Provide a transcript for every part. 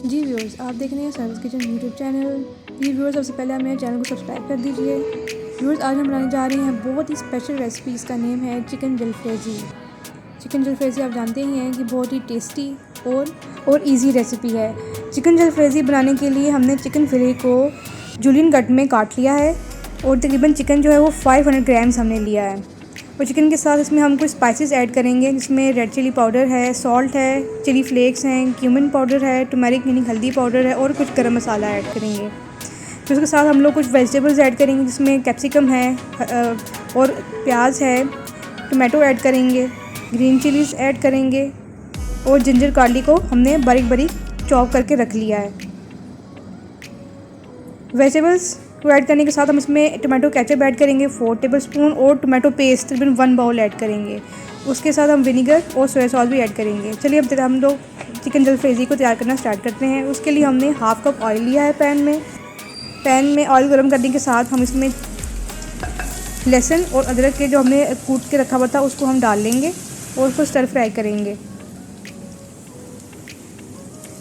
जी viewers, आप देख रहे हैं service kitchen YouTube channel. Please viewers, सबसे पहले आप मेरे चैनल को सब्सक्राइब कर दीजिए। व्यूअर्स, आज हम बनाने जा रहे हैं बहुत ही स्पेशल रेसिपी। इसका नेम है चिकन जलफ्रेज़ी। चिकन जलफ्रेज़ी आप जानते ही हैं कि बहुत ही टेस्टी और इजी रेसिपी है। चिकन जलफ्रेज़ी बनाने के लिए हमने चिकन फिले को जूलियन कट में काट लिया है और तकरीबन चिकन जो है वो 500 ग्राम्स हमने लिया है। और चिकन के साथ इसमें हम कुछ स्पाइसेस ऐड करेंगे, जिसमें रेड चिली पाउडर है, सॉल्ट है, चिली फ्लेक्स हैं, क्यूमिन पाउडर है, टर्मरिक यानी हल्दी पाउडर है और कुछ गरम मसाला ऐड करेंगे। फिर उसके साथ हम लोग कुछ वेजिटेबल्स ऐड करेंगे, जिसमें कैप्सिकम है और प्याज है, टमाटो ऐड करेंगे, ग्रीन चिलीज़ ऐड करेंगे और जिंजर गार्लिक को हमने बारीक बारीक चॉप करके रख लिया है। वेजिटेबल्स को ऐड करने के साथ हम इसमें टमाटो केचप ऐड करेंगे 4 टेबलस्पून और टमाटो पेस्ट तकरीबन 1 बाउल ऐड करेंगे। उसके साथ हम विनीगर और सोया सॉस भी ऐड करेंगे। चलिए अब हम लोग चिकन जलफ्रेज़ी को तैयार करना स्टार्ट करते हैं। उसके लिए हमने हाफ़ कप ऑयल लिया है पैन में ऑयल गर्म करने के साथ हम इसमें लहसुन और अदरक के जो हमने कूट के रखा हुआ था उसको हम डाल लेंगे और उसको स्टर फ्राई करेंगे।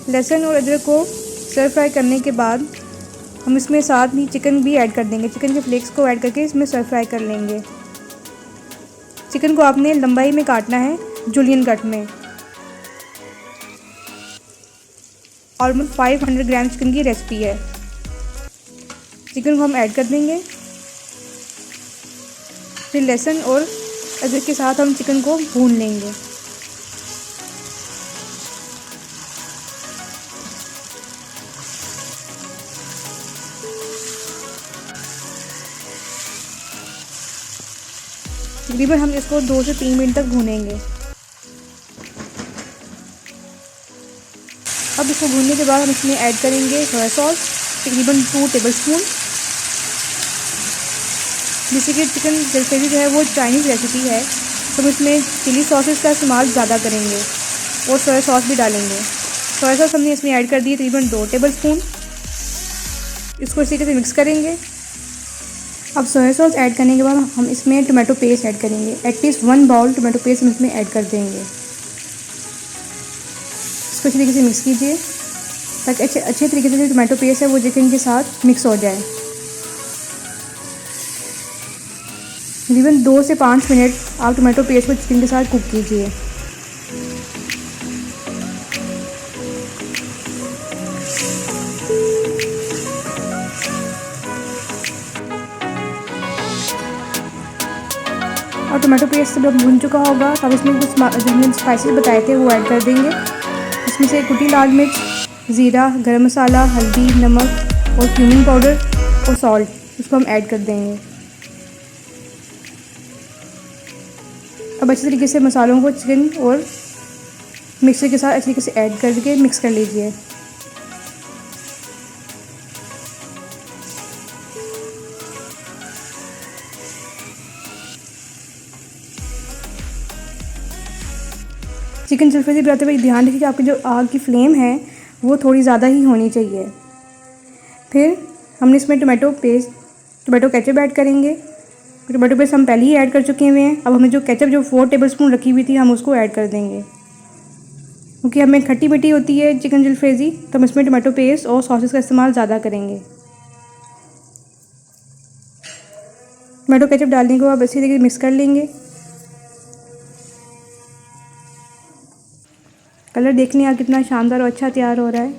लहसुन और अदरक को स्टर फ्राई करने के बाद हम इसमें साथ ही चिकन भी ऐड कर देंगे। चिकन के फ्लेक्स को ऐड करके इसमें स्टर फ्राई कर लेंगे। चिकन को आपने लंबाई में काटना है, जूलियन कट में। ऑलमोस्ट 500 ग्राम चिकन की रेसिपी है। चिकन को हम ऐड कर देंगे। फिर लहसुन और अदरक के साथ हम चिकन को भून लेंगे। तकरीबन हम इसको 2 से 3 मिनट तक भूनेंगे। अब इसको भूनने के बाद हम इसमें ऐड करेंगे सोया सॉस तकरीबन 2 टेबलस्पून। जैसे कि चिकन जलफ्रेज़ी जो है वो चाइनीज़ रेसिपी है, तो हम इसमें चिली सॉसेस का इस्तेमाल ज़्यादा करेंगे और सोया सॉस भी डालेंगे। सोया सॉस हमने इसमें ऐड कर दी तकरीबन 2 टेबलस्पून। इसको इसी तरह से मिक्स करेंगे। अब सोया सॉस ऐड करने के बाद हम इसमें टमाटो पेस्ट ऐड करेंगे। एटलीस्ट 1 बाउल टमाटो पेस्ट हम इसमें ऐड कर देंगे। इसको अच्छी तरीके से मिक्स कीजिए ताकि अच्छे तरीके से जो टमाटो पेस्ट है वो चिकन के साथ मिक्स हो जाए। तकरीबन 2 से 5 मिनट आप टमाटो पेस्ट को चिकन के साथ कुक कीजिए। और टमाटो पेस्ट जब भून चुका होगा तब इसमें कुछ जो हमने स्पाइसेस बताए थे वो ऐड कर देंगे। इसमें से कुटी लाल मिर्च, ज़ीरा, गरम मसाला, हल्दी, नमक और क्यूमिन पाउडर और सॉल्ट, इसको हम ऐड कर देंगे। अब अच्छी तरीके से मसालों को चिकन और मिक्सर के साथ अच्छी तरीके से ऐड करके मिक्स कर लीजिए। चिकन जलफ्रेज़ी बनाते हुए ध्यान रखिए कि आपकी जो आग की फ्लेम है वो थोड़ी ज़्यादा ही होनी चाहिए। फिर हमने इसमें टमाटो केचप ऐड करेंगे। टमाटो पेस्ट हम पहले ही ऐड कर चुके हुए हैं। अब हमें जो केचप जो 4 टेबलस्पून रखी हुई थी हम उसको ऐड कर देंगे, क्योंकि हमें खट्टी मीठी होती है चिकन जलफ्रेज़ी, तो हम इसमें टमाटो पेस्ट और सॉसेस का इस्तेमाल ज़्यादा करेंगे। टमाटो केचप डालने को आप अच्छी तरीके से मिक्स कर लेंगे। कलर देखने यहाँ कितना शानदार और अच्छा तैयार हो रहा है।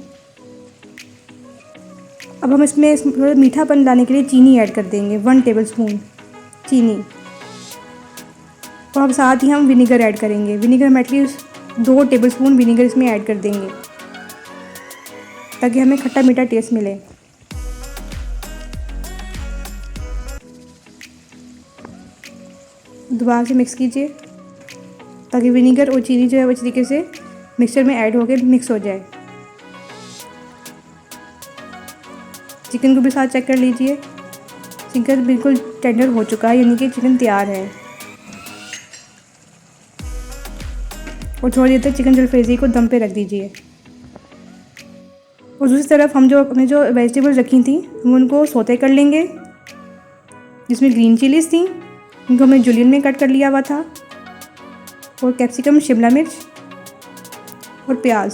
अब हम इसमें थोड़ा मीठापन लाने के लिए चीनी ऐड कर देंगे, 1 टेबलस्पून चीनी। और अब साथ ही हम विनीगर ऐड करेंगे। विनीगर हम एटलीस्ट 2 टेबलस्पून विनीगर इसमें ऐड कर देंगे ताकि हमें खट्टा मीठा टेस्ट मिले। दोबारा से मिक्स कीजिए ताकि विनीगर और चीनी जो है वो अच्छी तरीके से मिक्सचर में ऐड होकर मिक्स हो जाए। चिकन को भी साथ चेक कर लीजिए। चिकन बिल्कुल टेंडर हो चुका है, यानी कि चिकन तैयार है। और थोड़ी देर तक चिकन जलफ्रेज़ी को दम पे रख दीजिए। और दूसरी तरफ हमने जो वेजिटेबल्स रखी थी हम उनको सौते कर लेंगे, जिसमें ग्रीन चिलीज़ थी, इनको हमने जूलियन में कट कर लिया हुआ था, और कैप्सिकम, शिमला मिर्च और प्याज।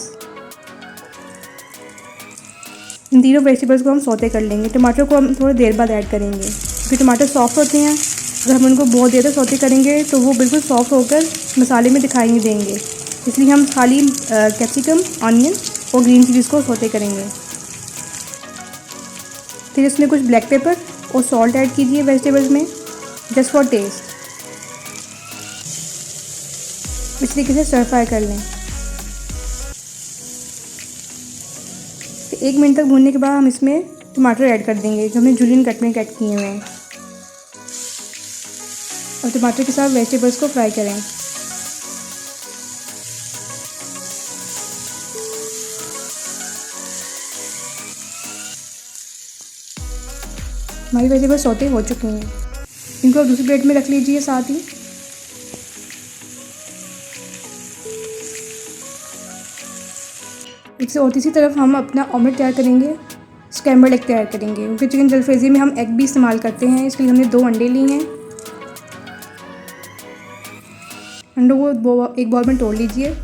इन तीनों वेजिटेबल्स को हम सौते कर लेंगे। टमाटर को हम थोड़ी देर बाद ऐड करेंगे क्योंकि टमाटर सॉफ्ट होते हैं। अगर हम उनको बहुत देर तक सौते करेंगे तो वो बिल्कुल सॉफ्ट होकर मसाले में दिखाई नहीं देंगे, इसलिए हम खाली कैप्सिकम, ऑनियन और ग्रीन चिलीज़ को सौते करेंगे। फिर इसमें कुछ ब्लैक पेपर और सॉल्ट ऐड कीजिए वेजिटेबल्स में, जस्ट फॉर टेस्ट। इस तरीके से स्टर फ्राई कर लें। 1 मिनट तक भूनने के बाद हम इसमें टमाटर ऐड कर देंगे जो हमने जूलियन कट में कट किए हुए हैं, और टमाटर के साथ वेजिटेबल्स को फ्राई करें। हमारी वेजिटेबल्स सौते हो चुकी हैं, इनको आप दूसरी प्लेट में रख लीजिए साथ ही। इससे और तीसरी तरफ हम अपना ऑमलेट तैयार करेंगे, स्क्रैम्बल्ड एग तैयार करेंगे क्योंकि चिकन जलफ्रेजी में हम एग भी इस्तेमाल करते हैं। इसके लिए हमने 2 अंडे लिए हैं। अंडों को एक बाउल में तोड़ लीजिए।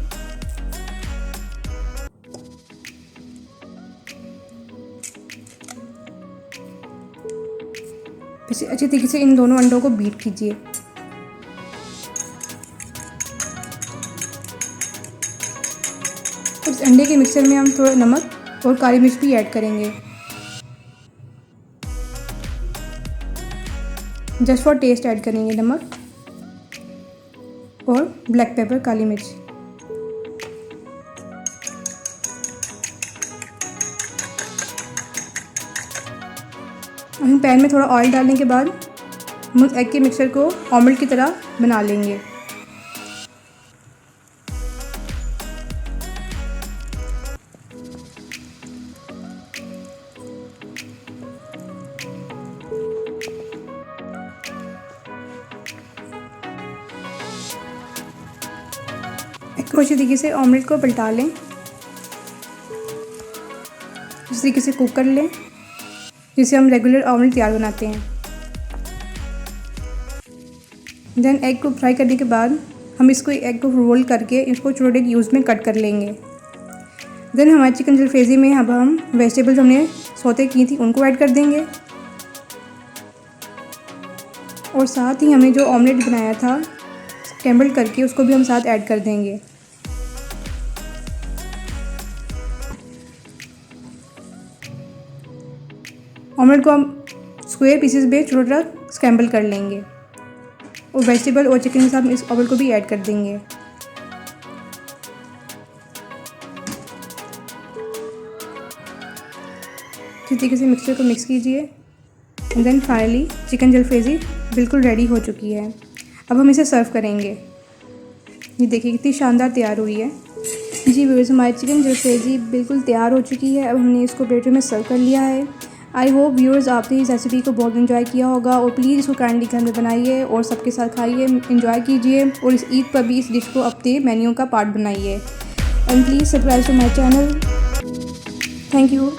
इसे अच्छी तरीके से इन दोनों अंडों को बीट कीजिए। इस अंडे के मिक्सचर में हम थोड़ा नमक और काली मिर्च भी ऐड करेंगे, जस्ट फॉर टेस्ट ऐड करेंगे नमक और ब्लैक पेपर, काली मिर्च। हम पैन में थोड़ा ऑयल डालने के बाद हम उस एग के मिक्सचर को ऑमलेट की तरह बना लेंगे। एग को अच्छी तरीके से ऑमलेट को पलटा लें, इस तरीके से कुक कर लें जिसे हम रेगुलर ऑमलेट तैयार बनाते हैं। देन एग को फ्राई करने के बाद हम इसको एग को रोल करके इसको छोटे क्यूब्स में कट कर लेंगे। देन हमारे चिकन जलफ्रेजी में अब हम वेजिटेबल्स हमने सौते की थी उनको ऐड कर देंगे, और साथ ही हमने जो ऑमलेट बनाया था स्क्रैम्बल करके उसको भी हम साथ ऐड कर देंगे। ऑमलेट को हम स्क्वायर पीसेस में छोटा स्क्रैम्बल कर लेंगे और वेजिटेबल और चिकन के साथ इस ऑमलेट को भी ऐड कर देंगे। इस तरीके से मिक्सचर को मिक्स कीजिए and then finally chicken jalfrezi बिल्कुल रेडी हो चुकी है। अब हम इसे सर्व करेंगे। ये देखिए कितनी शानदार तैयार हुई है। जी व्यूअर्स, हमारी चिकन जलफ्रेजी बिल्कुल तैयार हो चुकी है। अब हमने इसको प्लेटों में सर्व कर लिया है। आई होप व्यूअर्स आपने इस रेसिपी को बहुत एंजॉय किया होगा, और प्लीज़ इसको काइंडली घर में बनाइए और सबके साथ खाइए, एंजॉय कीजिए, और इस ईद पर भी इस डिश को अपने मेन्यू का पार्ट बनाइए। And please subscribe to my channel. Thank you.